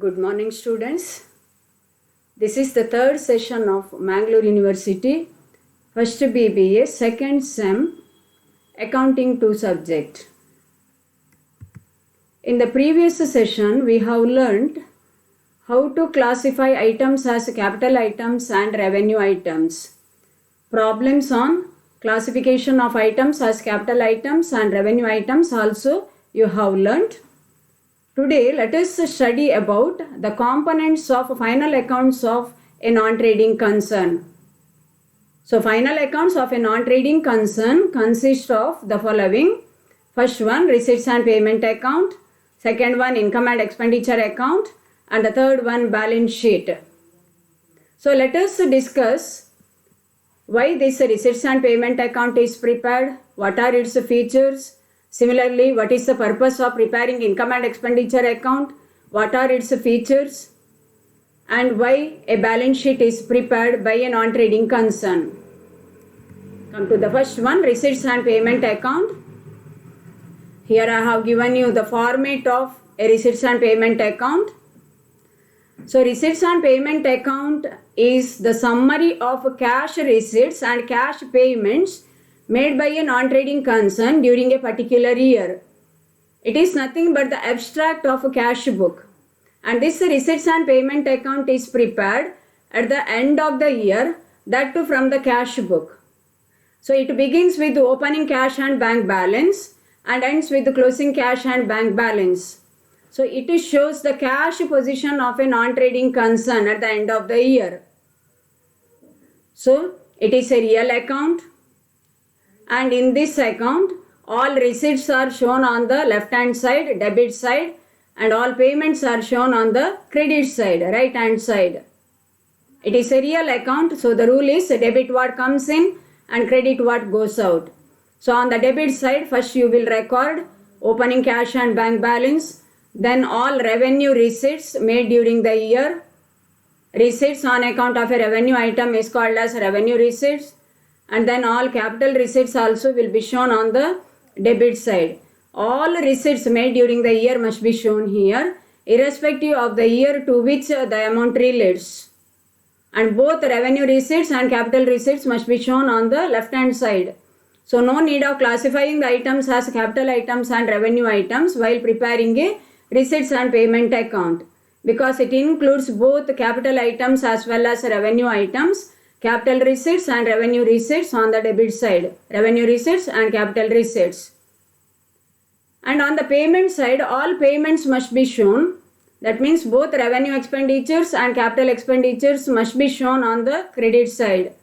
Good morning, students. This is the third session of Mangalore University, first BBA, second SEM, Accounting 2 subject. In the previous session, we have learned how to classify items as capital items and revenue items. Problems on classification of items as capital items and revenue items also you have learned. Today, let us study about the components of final accounts of a non-trading concern. So, final accounts of a non-trading concern consist of the following. First one, receipts and payment account. Second one, income and expenditure account. And the third one, balance sheet. So, let us discuss why this receipts and payment account is prepared, what are its features. Similarly, what is the purpose of preparing income and expenditure account? What are its features? And why a balance sheet is prepared by a non-trading concern? Come to the first one, receipts and payment account. Here I have given you the format of a receipts and payment account. So, receipts and payment account is the summary of cash receipts and cash payments made by a non-trading concern during a particular year. It is nothing but the abstract of a cash book. And this receipts and payment account is prepared at the end of the year, that too from the cash book. So it begins with the opening cash and bank balance and ends with the closing cash and bank balance. So it shows the cash position of a non-trading concern at the end of the year. So it is a real account. And in this account, all receipts are shown on the left hand side, debit side, and all payments are shown on the credit side, right hand side. It is a real account, so the rule is debit what comes in and credit what goes out. So on the debit side, first you will record opening cash and bank balance, then all revenue receipts made during the year. Receipts on account of a revenue item is called as revenue receipts. And then all capital receipts also will be shown on the debit side. All receipts made during the year must be shown here, irrespective of the year to which the amount relates. And both revenue receipts and capital receipts must be shown on the left hand side. So no need of classifying the items as capital items and revenue items while preparing a receipts and payment account, because it includes both capital items as well as revenue items. Capital receipts and revenue receipts on the debit side, revenue receipts and capital receipts. And on the payment side, all payments must be shown. That means both revenue expenditures and capital expenditures must be shown on the credit side.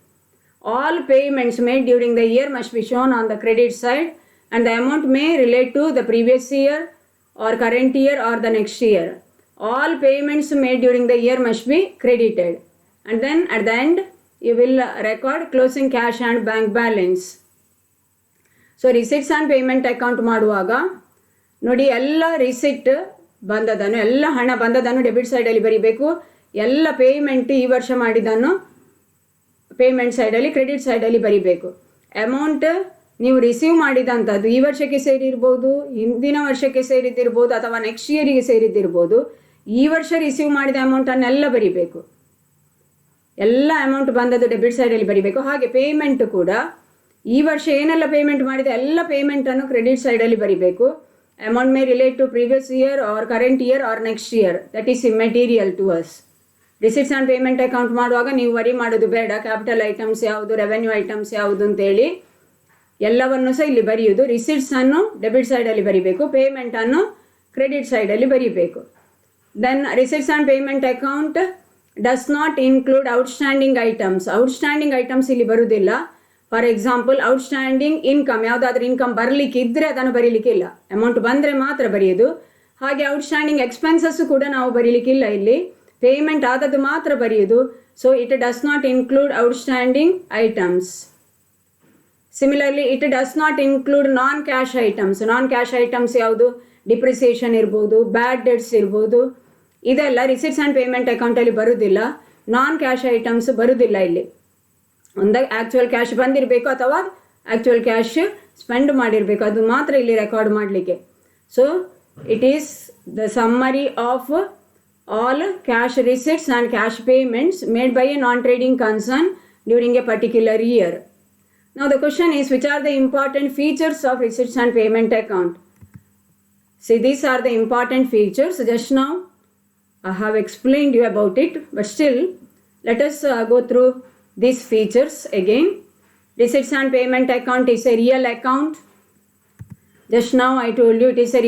All payments made during the year must be shown on the credit side, and the amount may relate to the previous year or current year or the next year. All payments made during the year must be credited. And then at the end, you will record closing cash and bank balance. So receipts and payment account ಮಾಡುವಾಗ ನೋಡಿ ಎಲ್ಲ receipt ಬಂದದನ್ನು, ಎಲ್ಲ ಹಣ ಬಂದದನ್ನು debit ಸೈಡಲ್ಲಿ ಬರೀಬೇಕು. ಎಲ್ಲ payment ಈ ವರ್ಷ ಮಾಡಿದ್ದನ್ನು ಪೇಮೆಂಟ್ ಸೈಡಲ್ಲಿ, ಕ್ರೆಡಿಟ್ ಸೈಡಲ್ಲಿ ಬರೀಬೇಕು. ಅಮೌಂಟ್ ನೀವು ರಿಸೀವ್ ಮಾಡಿದಂಥದ್ದು ಈ ವರ್ಷಕ್ಕೆ ಸೇರಿರ್ಬೋದು, ಹಿಂದಿನ ವರ್ಷಕ್ಕೆ ಸೇರಿದ್ದಿರ್ಬೋದು, ಅಥವಾ ನೆಕ್ಸ್ಟ್ ಇಯರಿಗೆ ಸೇರಿದ್ದಿರ್ಬೋದು. ಈ ವರ್ಷ ರಿಸೀವ್ ಮಾಡಿದ ಅಮೌಂಟನ್ನೆಲ್ಲ ಬರೀಬೇಕು. ಎಲ್ಲ ಅಮೌಂಟ್ ಬಂದದ್ದು ಡೆಬಿಟ್ ಸೈಡಲ್ಲಿ ಬರೀಬೇಕು. ಹಾಗೆ ಪೇಮೆಂಟ್ ಕೂಡ ಈ ವರ್ಷ ಏನೆಲ್ಲ ಪೇಮೆಂಟ್ ಮಾಡಿದೆ ಎಲ್ಲ ಪೇಮೆಂಟನ್ನು ಕ್ರೆಡಿಟ್ ಸೈಡಲ್ಲಿ ಬರೀಬೇಕು. Amount may relate to previous year or current year or next year, that is immaterial to us. Receipts and payment account ಮಾಡುವಾಗ ನೀವು ವರಿ ಮಾಡೋದು ಬೇಡ, ಕ್ಯಾಪಿಟಲ್ ಐಟಮ್ಸ್ ಯಾವುದು, ರೆವೆನ್ಯೂ ಐಟಮ್ಸ್ ಯಾವುದು ಅಂತೇಳಿ ಎಲ್ಲವನ್ನು ಸಹ ಇಲ್ಲಿ ಬರೆಯುವುದು. ರಿಸಿಪ್ಟ್ಸನ್ನು ಡೆಬಿಟ್ ಸೈಡಲ್ಲಿ ಬರೀಬೇಕು, ಪೇಮೆಂಟನ್ನು ಕ್ರೆಡಿಟ್ ಸೈಡಲ್ಲಿ ಬರೀಬೇಕು. Then receipts and payment account does not include outstanding items. Outstanding items ಇಲ್ಲಿ ಬರುವುದಿಲ್ಲ. ಫಾರ್ ಎಕ್ಸಾಂಪಲ್ ಔಟ್ಸ್ಟ್ಯಾಂಡಿಂಗ್ ಇನ್ಕಮ್, ಯಾವುದಾದ್ರೂ ಇನ್ಕಮ್ ಬರಲಿಕ್ಕೆ ಇದ್ದರೆ ಅದನ್ನು ಬರೀಲಿಕ್ಕಿಲ್ಲ, ಅಮೌಂಟ್ ಬಂದರೆ ಮಾತ್ರ ಬರೆಯೋದು. ಹಾಗೆ ಔಟ್ಸ್ಟ್ಯಾಂಡಿಂಗ್ ಎಕ್ಸ್ಪೆನ್ಸಸ್ ಕೂಡ ನಾವು ಬರೀಲಿಕ್ಕಿಲ್ಲ, ಇಲ್ಲಿ ಪೇಮೆಂಟ್ ಆದದ್ದು ಮಾತ್ರ ಬರೆಯೋದು. So it does not include outstanding items. Similarly it does not include non cash items. Non cash items ಯಾವುದು, ಡಿಪ್ರಿಸಿಯೇಷನ್ ಇರ್ಬೋದು, ಬ್ಯಾಡ್ ಡೆಟ್ಸ್ ಇರ್ಬೋದು, ಇದೆಲ್ಲ ರಿಸಿಪ್ಟ್ಸ್ ಆ್ಯಂಡ್ ಪೇಮೆಂಟ್ ಅಕೌಂಟಲ್ಲಿ ಬರುವುದಿಲ್ಲ. ನಾನ್ ಕ್ಯಾಶ್ ಐಟಮ್ಸ್ ಬರುವುದಿಲ್ಲ ಇಲ್ಲಿ. ಒಂದಾಗ ಆ್ಯಕ್ಚುಯಲ್ ಕ್ಯಾಶ್ ಬಂದಿರಬೇಕು ಅಥವಾ ಆ್ಯಕ್ಚುಯಲ್ ಕ್ಯಾಶ್ ಸ್ಪೆಂಡ್ ಮಾಡಿರಬೇಕು, ಅದು ಮಾತ್ರ ಇಲ್ಲಿ ರೆಕಾರ್ಡ್ ಮಾಡಲಿಕ್ಕೆ. So it is the summary of all cash receipts and cash payments made by a non-trading concern during a particular year. Now the question is, which are the important features of receipts and payment account? See, these are the important features. Just now I have explained you about it, but still let us go through these features again. Receipts and payment account is a real account. Just now I told you it is a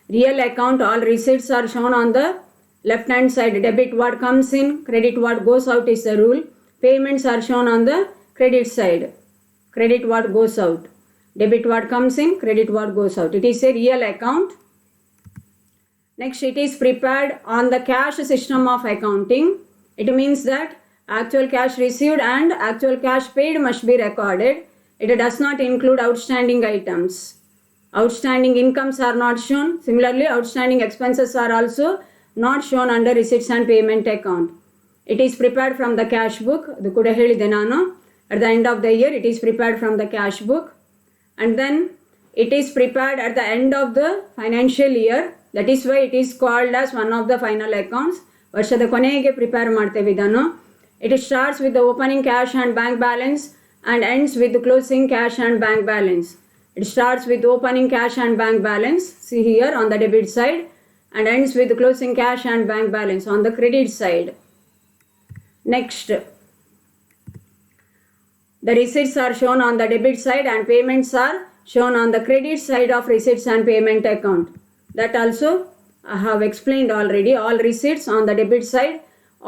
real account. All receipts are shown on the left hand side. Debit what comes in, credit what goes out is the rule. Payments are shown on the credit side. Credit what goes out. Debit what comes in, credit what goes out. It is a real account. Next, it is prepared on the cash system of accounting. It means that actual cash received and actual cash paid must be recorded. It does not include outstanding items. Outstanding incomes are not shown. Similarly, outstanding expenses are also not shown under receipts and payment account. It is prepared from the cash book. At the end of the year, it is prepared from the cash book. And then it is prepared at the end of the financial year. That is why it is called as one of the final accounts. ವರ್ಷದ ಕೊನೆಗೆ prepare ಮಾಡ್ತೇವೆ ಇದನ್ನು. It starts with the opening cash and bank balance and ends with the closing cash and bank balance. It starts with opening cash and bank balance, see here on the debit side, and ends with the closing cash and bank balance on the credit side. Next, the receipts are shown on the debit side and payments are shown on the credit side of receipts and payment account. That also I have explained already. All receipts on the debit side,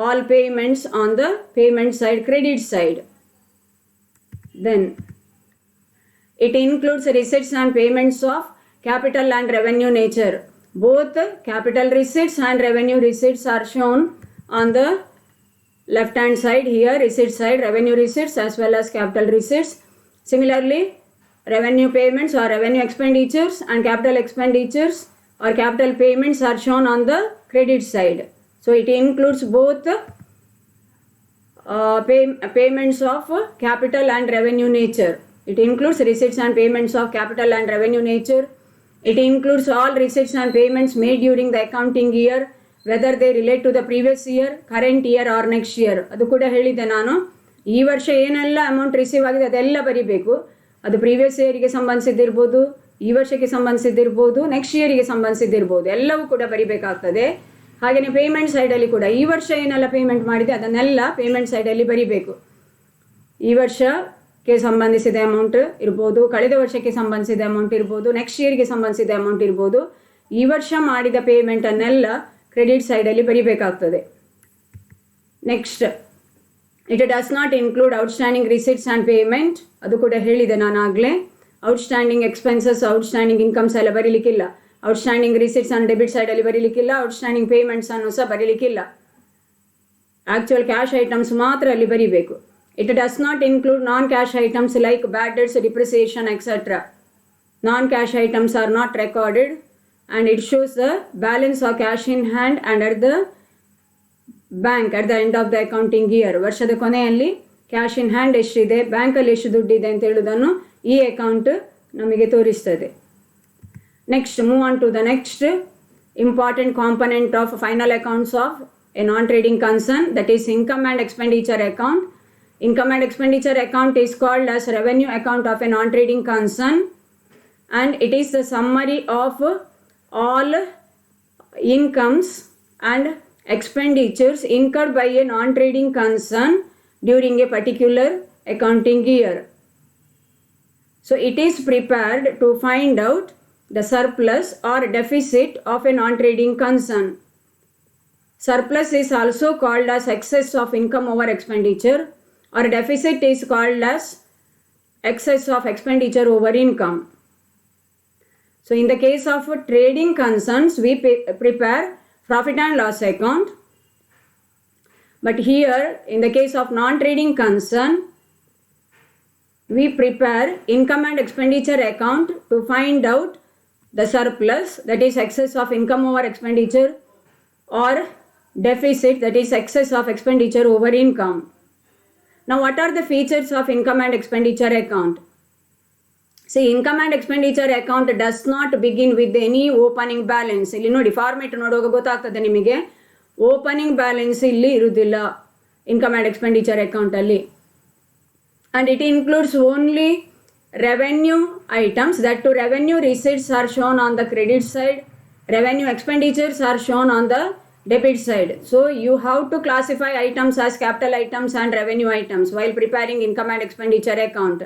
all payments on the payment side, credit side. Then it includes receipts and payments of capital and revenue nature. Both capital receipts and revenue receipts are shown on the left hand side here, receipt side, revenue receipts as well as capital receipts. Similarly, revenue payments or revenue expenditures and capital expenditures or capital payments are shown on the credit side. So it includes both payments of capital and revenue nature. It includes receipts and payments of capital and revenue nature. It includes all receipts and payments made during the accounting year, whether they relate to the previous year, current year or next year. ಅದು ಕೂಡ ಹೇಳಿದ್ದೆ ನಾನು. ಈ ವರ್ಷ ಏನೆಲ್ಲ amount receive ಆಗಿದೆ ಅದೆಲ್ಲ ಬರಿಬೇಕು. ಅದು ಪ್ರೀವಿಯಸ್ ಇಯರಿಗೆ ಸಂಬಂಧಿಸಿದ್ದಿರ್ಬೋದು, ಈ ವರ್ಷಕ್ಕೆ ಸಂಬಂಧಿಸಿದ್ದಿರ್ಬೋದು, ನೆಕ್ಸ್ಟ್ ಇಯರಿಗೆ ಸಂಬಂಧಿಸಿದ್ದಿರ್ಬೋದು, ಎಲ್ಲವೂ ಕೂಡ ಬರಿಬೇಕಾಗ್ತದೆ. ಹಾಗೆಯೇ ಪೇಮೆಂಟ್ ಸೈಡಲ್ಲಿ ಕೂಡ ಈ ವರ್ಷ ಏನೆಲ್ಲ ಪೇಮೆಂಟ್ ಮಾಡಿದೆ ಅದನ್ನೆಲ್ಲ ಪೇಮೆಂಟ್ ಸೈಡಲ್ಲಿ ಬರಿಬೇಕು. ಈ ವರ್ಷಕ್ಕೆ ಸಂಬಂಧಿಸಿದ ಅಮೌಂಟ್ ಇರ್ಬೋದು, ಕಳೆದ ವರ್ಷಕ್ಕೆ ಸಂಬಂಧಿಸಿದ ಅಮೌಂಟ್ ಇರ್ಬೋದು, ನೆಕ್ಸ್ಟ್ ಇಯರ್ಗೆ ಸಂಬಂಧಿಸಿದ ಅಮೌಂಟ್ ಇರ್ಬೋದು. ಈ ವರ್ಷ ಮಾಡಿದ ಪೇಮೆಂಟನ್ನೆಲ್ಲ ಕ್ರೆಡಿಟ್ ಸೈಡಲ್ಲಿ ಬರಿಬೇಕಾಗ್ತದೆ. Next, it does not include outstanding receipts and payment. ಅದು ಕೂಡ ಹೇಳಿದೆ ನಾನು ಆಗಲೇ. ಔಟ್ಸ್ಟ್ಯಾಂಡಿಂಗ್ ಎಕ್ಸ್ಪೆನ್ಸಸ್, ಔಟ್ಸ್ಟ್ಯಾಂಡಿಂಗ್ ಇನ್ಕಮ್ಸ್ ಎಲ್ಲ ಬರೀಲಿಕ್ಕಿಲ್ಲ. ಔಟ್ಸ್ಟ್ಯಾಂಡಿಂಗ್ ರಿಸಿಟ್ಸ್ ಆ್ಯಂಡ್ ಡೆಬಿಟ್ ಸೈಡಲ್ಲಿ ಬರೀಲಿಕ್ಕಿಲ್ಲ. ಔಟ್ಸ್ಟ್ಯಾಂಡಿಂಗ್ ಪೇಮೆಂಟ್ಸನ್ನು ಸಹ ಬರೀಲಿಕ್ಕಿಲ್ಲ. ಆ್ಯಕ್ಚುಯಲ್ ಕ್ಯಾಶ್ ಐಟಮ್ಸ್ ಮಾತ್ರ ಅಲ್ಲಿ ಬರೀಬೇಕು. It does not include non cash items like bad debts, depreciation etcetera. Non cash items are not recorded and it shows the balance of cash in hand and at the bank at the end of the accounting year. ವರ್ಷದ ಕೊನೆಯಲ್ಲಿ cash in hand ಎಷ್ಟಿದೆ, ಬ್ಯಾಂಕಲ್ಲಿ ಎಷ್ಟು ದುಡ್ಡಿದೆ ಅಂತ ಹೇಳೋದನ್ನು ಈ account ನಮಗೆ ತೋರಿಸ್ತದೆ. Next, move on to the next important component of final accounts of a non trading concern, that is income and expenditure account. Income and expenditure account is called as revenue account of a non-trading concern, and it is the summary of all incomes and expenditures incurred by a non-trading concern during a particular accounting year. So it is prepared to find out the surplus or deficit of a non-trading concern. Surplus is also called as excess of income over expenditure, or deficit is called as excess of expenditure over income. So in the case of trading concerns, we prepare profit and loss account. But here, in the case of non-trading concern, we prepare income and expenditure account to find out the surplus, that is excess of income over expenditure, or deficit, that is excess of expenditure over income. Now, what are the features of income and expenditure account? See, income and expenditure account does not begin with any opening balance. ಇಲ್ಲಿ ನೋಡಿ, format ನೋಡುವಾಗ ಗೊತ್ತಾಗ್ತದೆ ನಿಮಗೆ. Opening balance ಇಲ್ಲಿ ಇರುವುದಿಲ್ಲ income and expenditure ಅಕೌಂಟಲ್ಲಿ. And it includes only revenue items, that to revenue receipts are shown on the credit side, revenue expenditures are shown on the debit side. So you have to classify items as capital items and revenue items while preparing income and expenditure account.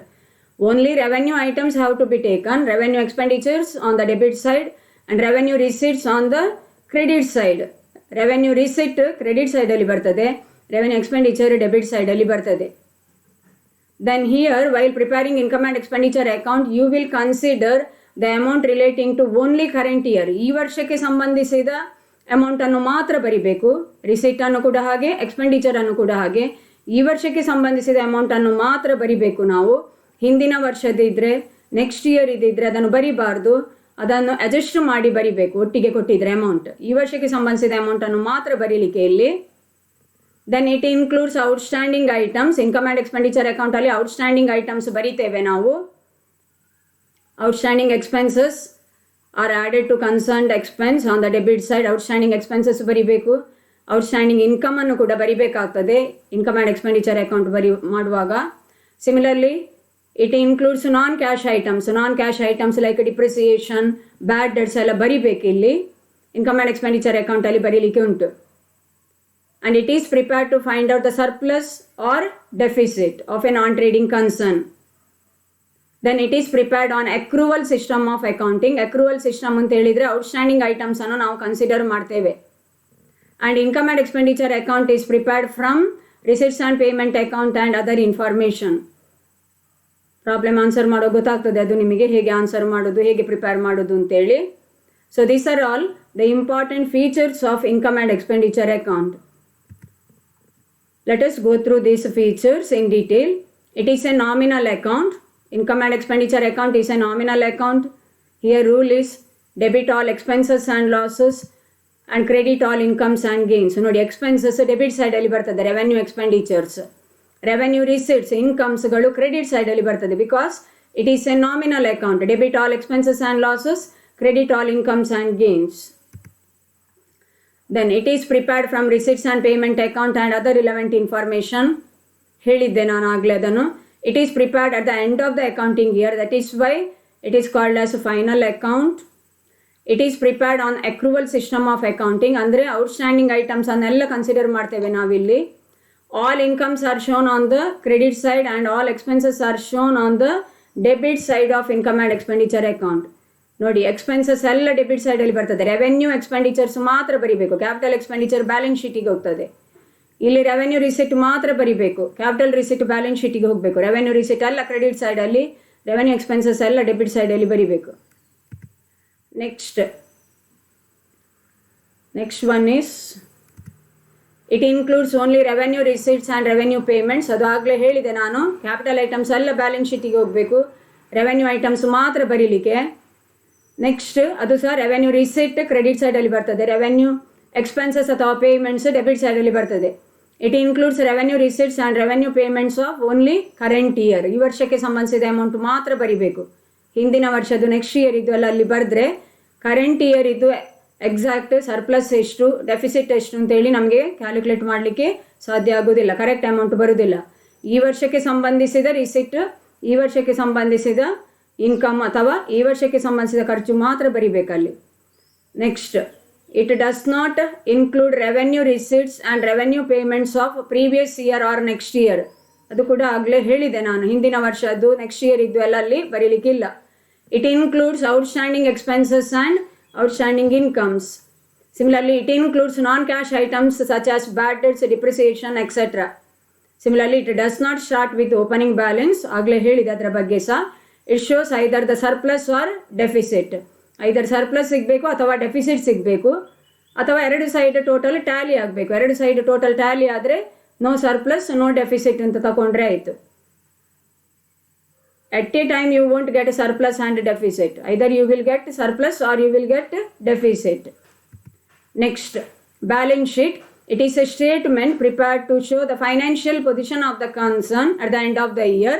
Only revenue items have to be taken, revenue expenditures on the debit side and revenue receipts on the credit side. Revenue receipt credit side ಅಲ್ಲಿ ಬರ್ತದೆ, revenue expenditure debit side ಅಲ್ಲಿ ಬರ್ತದೆ. Then here, while preparing income and expenditure account, you will consider the amount relating to only current year. ಈ ವರ್ಷಕ್ಕೆ ಸಂಬಂಧಿಸಿದ ಅಮೌಂಟನ್ನು ಮಾತ್ರ ಬರಿಬೇಕು. ರಿಸಿಟನ್ನು ಕೂಡ ಹಾಗೆ, ಎಕ್ಸ್ಪೆಂಡಿಚರನ್ನು ಕೂಡ ಹಾಗೆ. ಈ ವರ್ಷಕ್ಕೆ ಸಂಬಂಧಿಸಿದ ಅಮೌಂಟನ್ನು ಮಾತ್ರ ಬರಿಬೇಕು ನಾವು. ಹಿಂದಿನ ವರ್ಷದಿದ್ದರೆ, ನೆಕ್ಸ್ಟ್ ಇಯರ್ ಇದ್ದಿದ್ರೆ ಅದನ್ನು ಬರಿಬಾರ್ದು. ಅದನ್ನು ಅಡ್ಜಸ್ಟ್ ಮಾಡಿ ಬರಿಬೇಕು ಒಟ್ಟಿಗೆ ಕೊಟ್ಟಿದ್ರೆ ಅಮೌಂಟ್. ಈ ವರ್ಷಕ್ಕೆ ಸಂಬಂಧಿಸಿದ ಅಮೌಂಟನ್ನು ಮಾತ್ರ ಬರೀಲಿಕ್ಕೆ ಇಲ್ಲಿ. Then it includes outstanding items. Income and expenditure account ಅಲ್ಲಿ outstanding items ಬರಿತೇವೆ ನಾವು. Outstanding expenses are added to concerned expense on the debit side. Outstanding expenses ಬರಿಬೇಕು. Outstanding income ಅನ್ನು ಕೂಡ ಬರಿಬೇಕಾಗ್ತದೆ income and expenditure account ಮಾಡುವಾಗ. Similarly, it includes non-cash items. Non-cash items like depreciation, bad debts ಎಲ್ಲ ಬರಿಬೇಕು ಇಲ್ಲಿ. Income and expenditure account ಅಲ್ಲಿ ಬರೀಲಿಕ್ಕೆ ಉಂಟು. And it is prepared to find out the surplus or deficit of a non-trading concern. Then it is prepared on accrual system of accounting. Accrual system ಅಂತ ಹೇಳಿದರೆ outstanding items ಅನ್ನು ನಾವು consider ಮಾಡ್ತೇವೆ. And income and expenditure account is prepared from receipts and payment account and other information. Problem answer ಮಾಡೋ ಗೊತ್ತಾಗ್ತದೆ ಅದು ನಿಮಗೆ, ಹೇಗೆ ಆನ್ಸರ್ ಮಾಡೋದು, ಹೇಗೆ ಪ್ರಿಪೇರ್ ಮಾಡೋದು ಅಂತೇಳಿ. So these are all the important features of income and expenditure account. Let us go through these features in detail. It is a nominal account. Income and expenditure account is a nominal account. Here rule is debit all expenses and losses and credit all incomes and gains. ನೋಡಿ expenses debit side ಅಲ್ಲಿ ಬರ್ತದೆ, revenue expenditures. Revenue receipts incomes ಗಳು credit side ಅಲ್ಲಿ ಬರ್ತದೆ because it is a nominal account. Debit all expenses and losses, credit all incomes and gains. Then it is prepared from receipts and payment account and other relevant information. ಹೇಳಿದ್ದೆ ನಾನು ಆಗಲೇ ಅದನ್ನು. It is prepared at the end of the accounting year. That is why it is called as final account. It is prepared on accrual system of accounting. ಅಂದರೆ outstanding items ಅನ್ನೆಲ್ಲ consider ಮಾಡ್ತೇವೆ ನಾವಿಲ್ಲಿ. All incomes are shown on the credit side and all expenses are shown on the debit side of income and expenditure account. ನೋಡಿ expenses ಎಲ್ಲ debit ಸೈಡಲ್ಲಿ ಬರ್ತದೆ. Revenue expenditures ಮಾತ್ರ ಬರಿಬೇಕು. Capital expenditure balance ಶೀಟಿಗೆ ಹೋಗ್ತದೆ. ಇಲ್ಲಿ ರೆವೆನ್ಯೂ ರಿಸಿಟ್ ಮಾತ್ರ ಬರಿಬೇಕು. ಕ್ಯಾಪಿಟಲ್ ರಿಸಿಟ್ ಬ್ಯಾಲೆನ್ಸ್ ಶೀಟಿಗೆ ಹೋಗಬೇಕು. ರೆವೆನ್ಯೂ ರಿಸಿಟ್ ಎಲ್ಲ ಕ್ರೆಡಿಟ್ ಸೈಡಲ್ಲಿ, ರೆವೆನ್ಯೂ ಎಕ್ಸ್ಪೆನ್ಸಸ್ ಎಲ್ಲ ಡೆಬಿಟ್ ಸೈಡಲ್ಲಿ ಬರಿಬೇಕು. Next one is it includes only revenue receipts and revenue payments. ಅದು ಆಗಲೇ ಹೇಳಿದೆ ನಾನು, ಕ್ಯಾಪಿಟಲ್ ಐಟಮ್ಸ್ ಎಲ್ಲ ಬ್ಯಾಲೆನ್ಸ್ ಶೀಟಿಗೆ ಹೋಗಬೇಕು, ರೆವೆನ್ಯೂ ಐಟಮ್ಸ್ ಮಾತ್ರ ಬರೀಲಿಕ್ಕೆ. ನೆಕ್ಸ್ಟ್ ಅದು ಸಹ ರೆವೆನ್ಯೂ ರಿಸಿಟ್ ಕ್ರೆಡಿಟ್ ಸೈಡಲ್ಲಿ ಬರ್ತದೆ, ರೆವೆನ್ಯೂ ಎಕ್ಸ್ಪೆನ್ಸಸ್ ಅಥವಾ ಪೇಮೆಂಟ್ಸ್ ಡೆಬಿಟ್ ಸೈಡಲ್ಲಿ ಬರ್ತದೆ. It includes revenue receipts and revenue payments of only current year. ಈ ವರ್ಷಕ್ಕೆ ಸಂಬಂಧಿಸಿದ ಅಮೌಂಟ್ ಮಾತ್ರ ಬರಿಬೇಕು. ಹಿಂದಿನ ವರ್ಷದ್ದು ನೆಕ್ಸ್ಟ್ ಇಯರ್ ಇದು ಎಲ್ಲ ಅಲ್ಲಿ ಬರೆದ್ರೆ ಕರೆಂಟ್ ಇಯರ್ ಇದು ಎಕ್ಸಾಕ್ಟ್ ಸರ್ಪ್ಲಸ್ ಎಷ್ಟು ಡೆಫಿಸಿಟ್ ಎಷ್ಟು ಅಂತೇಳಿ ನಮಗೆ ಕ್ಯಾಲ್ಕುಲೇಟ್ ಮಾಡಲಿಕ್ಕೆ ಸಾಧ್ಯ ಆಗೋದಿಲ್ಲ, ಕರೆಕ್ಟ್ ಅಮೌಂಟ್ ಬರೋದಿಲ್ಲ. ಈ ವರ್ಷಕ್ಕೆ ಸಂಬಂಧಿಸಿದ ರಿಸಿಟ್, ಈ ವರ್ಷಕ್ಕೆ ಸಂಬಂಧಿಸಿದ ಇನ್ಕಮ್ ಅಥವಾ ಈ ವರ್ಷಕ್ಕೆ ಸಂಬಂಧಿಸಿದ ಖರ್ಚು ಮಾತ್ರ ಬರಿಬೇಕಲ್ಲಿ. Next it does not include revenue receipts and revenue payments of previous year or next year. ಅದು ಕೂಡ ಆಗಲೇ ಹೇಳಿದೆ ನಾನು, ಹಿಂದಿನ ವರ್ಷದ್ದು ನೆಕ್ಸ್ಟ್ ಇಯರ್ ಇದ್ದು ಎಲ್ಲ ಅಲ್ಲಿ ಬರೀಲಿಕ್ಕಿಲ್ಲ. It includes outstanding expenses and outstanding incomes. Similarly, it includes non-cash items such as bad debts, depreciation, etc. Similarly, it does not start with opening balance. ಆಗಲೇ ಹೇಳಿದೆ ಅದರ ಬಗ್ಗೆ ಸಹ. It shows either the surplus or deficit. either surplus ಸಿಗಬೇಕು ಅಥವಾ deficit ಸಿಗಬೇಕು, ಅಥವಾ ಎರಡು ಸೈಡ್ ಟೋಟಲ್ ಟ್ಯಾಲಿ ಆಗಬೇಕು. ಎರಡು ಸೈಡ್ ಟೋಟಲ್ ಟ್ಯಾಲಿ ಆದರೆ ನೋ ಸರ್ಪ್ಲಸ್ ನೋ ಡೆಫಿಸಿಟ್ ಅಂತ ತಗೊಂಡ್ರೆ ಆಯಿತು. At a time you won't get a surplus and deficit. Either you will get surplus or you will get deficit. Next, balance sheet. It is a statement prepared to show the financial position of the concern at the end of the year.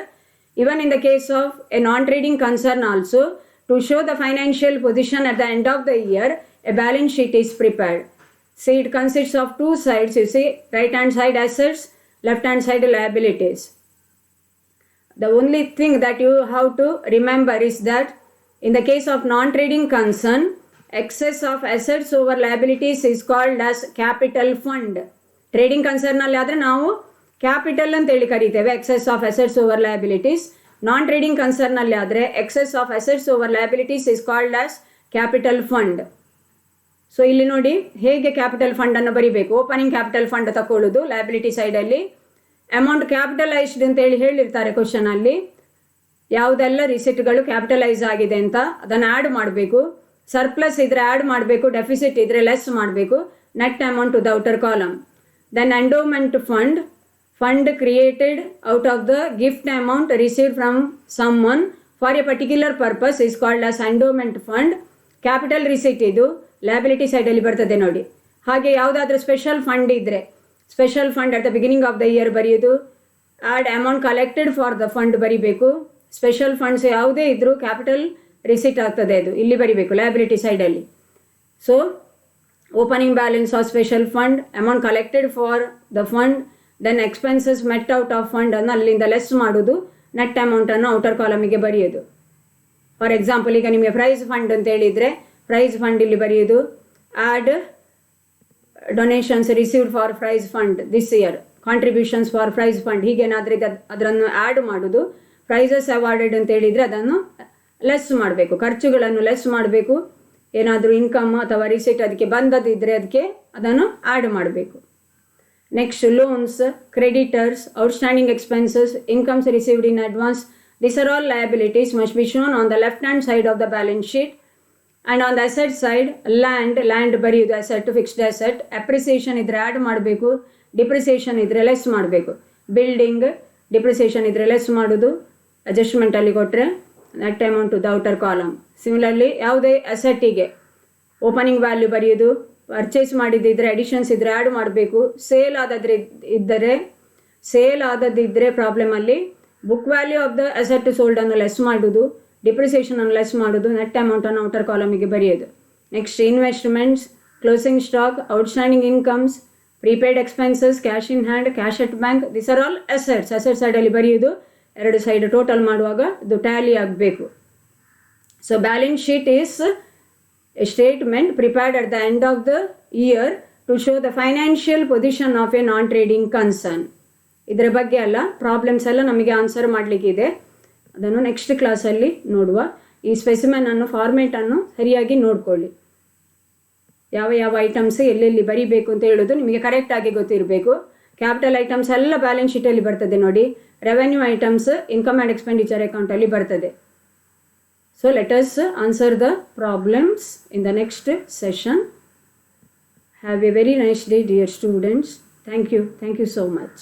Even in the case of a non-trading concern also, to show the financial position at the end of the year, a balance sheet is prepared. See, it consists of two sides. You see, right hand side assets, left hand side liabilities. The only thing that you have to remember is that in the case of non-trading concern, excess of assets over liabilities is called as capital fund. Trading concern ಅಲ್ಲಿ ಆದರೆ ನಾವು capital ಅಂತ ಹೇಳಿ ಕರಿತೇವೆ, excess of assets over liabilities. Non trading concern ಅಲ್ಲಿ ಆದರೆ excess of assets over liabilities is called as capital fund. So ಇಲ್ಲಿ ನೋಡಿ ಹೇಗೆ ಕ್ಯಾಪಿಟಲ್ ಫಂಡನ್ನು ಬರೀಬೇಕು. ಓಪನಿಂಗ್ ಕ್ಯಾಪಿಟಲ್ ಫಂಡ್ ತಗೊಳ್ಳೋದು ಲಯಬಿಲಿಟಿ ಸೈಡಲ್ಲಿ. ಅಮೌಂಟ್ ಕ್ಯಾಪಿಟಲೈಸ್ಡ್ ಅಂತೇಳಿ ಹೇಳಿರ್ತಾರೆ ಕ್ವಶನಲ್ಲಿ. ಯಾವುದೆಲ್ಲ ರಿಸಿಟ್ಗಳು ಕ್ಯಾಪಿಟಲೈಸ್ ಆಗಿದೆ ಅಂತ ಅದನ್ನು ಆ್ಯಡ್ ಮಾಡಬೇಕು. ಸರ್ಪ್ಲಸ್ ಇದ್ರೆ ಆ್ಯಡ್ ಮಾಡಬೇಕು, ಡೆಫಿಸಿಟ್ ಇದ್ರೆ ಲೆಸ್ ಮಾಡಬೇಕು. Net amount to the outer column. Then endowment fund, fund created out of the gift amount received from someone for a particular purpose is called as endowment fund. Capital receipt ಇದು liability ಸೈಡಲ್ಲಿ ಬರ್ತದೆ ನೋಡಿ. ಹಾಗೆ ಯಾವುದಾದ್ರೂ special fund ಇದ್ದರೆ special fund at the beginning of the year ಬರೆಯೋದು. Add amount collected for the fund ಬರಿಬೇಕು. Special funds ಯಾವುದೇ ಇದ್ದರೂ ಕ್ಯಾಪಿಟಲ್ ರಿಸಿಟ್ ಆಗ್ತದೆ, ಅದು ಇಲ್ಲಿ ಬರಿಬೇಕು ಲಯಬಿಲಿಟಿ ಸೈಡಲ್ಲಿ. So opening balance of special fund, amount collected for the fund, then expenses met out of fund ಅನ್ನು ಅಲ್ಲಿಂದ ಲೆಸ್ ಮಾಡೋದು, ನೆಟ್ ಅಮೌಂಟನ್ನು ಔಟರ್ ಕಾಲಮಿಗೆ ಬರೆಯೋದು. ಫಾರ್ ಎಕ್ಸಾಂಪಲ್ ಈಗ ನಿಮಗೆ ಪ್ರೈಸ್ ಫಂಡ್ ಅಂತ ಹೇಳಿದರೆ ಪ್ರೈಸ್ ಫಂಡ್ ಇಲ್ಲಿ ಬರೆಯೋದು. Add donations received for prize fund this year, contributions for prize fund, ಹೀಗೇನಾದರೂ ಅದನ್ನು ಆ್ಯಡ್ ಮಾಡೋದು. ಪ್ರೈಸಸ್ ಅವಾರ್ಡೆಡ್ ಅಂತ ಹೇಳಿದರೆ ಅದನ್ನು ಲೆಸ್ ಮಾಡಬೇಕು, ಖರ್ಚುಗಳನ್ನು ಲೆಸ್ ಮಾಡಬೇಕು. ಏನಾದರೂ ಇನ್ಕಮ್ ಅಥವಾ ರಿಸಿಟ್ ಅದಕ್ಕೆ ಬಂದದಿದ್ದರೆ ಅದಕ್ಕೆ ಅದನ್ನು ಆ್ಯಡ್ ಮಾಡಬೇಕು. Next loans, creditors, outstanding expenses, incomes received in advance, these are all liabilities must be shown on the left hand side of the balance sheet. And on the asset side, land ಬರೆಯೋದು, asset fixed asset, appreciation ಇದ್ರೆ add ಮಾಡಬೇಕು, depreciation ಇದ್ರೆ less ಮಾಡಬೇಕು. Building depreciation ಇದ್ರೆ less ಮಾಡೋದು, ಅಡ್ಜಸ್ಟ್ಮೆಂಟಲ್ಲಿ ಕೊಟ್ಟರೆ net amount to the outer column. Similarly ಯಾವುದೇ ಅಸೆಟ್ಟಿಗೆ ಓಪನಿಂಗ್ ವ್ಯಾಲ್ಯೂ ಬರೆಯೋದು, ಪರ್ಚೇಸ್ ಮಾಡಿದ್ದಿದ್ರೆ ಅಡಿಷನ್ಸ್ ಇದ್ರೆ ಆ್ಯಡ್ ಮಾಡಬೇಕು. ಸೇಲ್ ಆದದಿದ್ದರೆ ಪ್ರಾಬ್ಲಮಲ್ಲಿ book value of the asset ಸೋಲ್ಡನ್ನು ಲೆಸ್ ಮಾಡೋದು, ಡಿಪ್ರಿಸಿಯೇಷನನ್ನು ಲೆಸ್ ಮಾಡೋದು, ನೆಟ್ ಅಮೌಂಟನ್ನು ಔಟರ್ ಕಾಲಮಿಗೆ ಬರೆಯೋದು. Next investments, closing stock, outstanding incomes, prepaid expenses, cash in hand, cash at bank, this are all assets. Asset ಸೈಡಲ್ಲಿ ಬರೆಯೋದು, ಎರಡು ಸೈಡ್ ಟೋಟಲ್ ಮಾಡುವಾಗ ಇದು ಟ್ಯಾಲಿ ಆಗಬೇಕು. So balance sheet is a statement prepared at the end of the year to show the financial position of a non trading concern. ಇದರ ಬಗ್ಗೆ ಎಲ್ಲ problems ಎಲ್ಲ ನಮಗೆ ಆನ್ಸರ್ ಮಾಡಲಿಕ್ಕಿದೆ, ಅದನ್ನು ನೆಕ್ಸ್ಟ್ ಕ್ಲಾಸಲ್ಲಿ ನೋಡುವ. ಈ ಸ್ಪೆಸಿಮೆನನ್ನು ಫಾರ್ಮೇಟನ್ನು ಸರಿಯಾಗಿ ನೋಡಿಕೊಳ್ಳಿ. ಯಾವ ಯಾವ ಐಟಮ್ಸ್ ಎಲ್ಲೆಲ್ಲಿ ಬರೀಬೇಕು ಅಂತ ಹೇಳೋದು ನಿಮಗೆ ಕರೆಕ್ಟಾಗಿ ಗೊತ್ತಿರಬೇಕು. ಕ್ಯಾಪಿಟಲ್ ಐಟಮ್ಸ್ ಎಲ್ಲ ಬ್ಯಾಲೆನ್ಸ್ ಶೀಟಲ್ಲಿ ಬರ್ತದೆ ನೋಡಿ. Revenue items income and expenditure ಅಕೌಂಟಲ್ಲಿ ಬರ್ತದೆ. So let us answer the problems in the next session. Have a very nice day dear students. Thank you so much.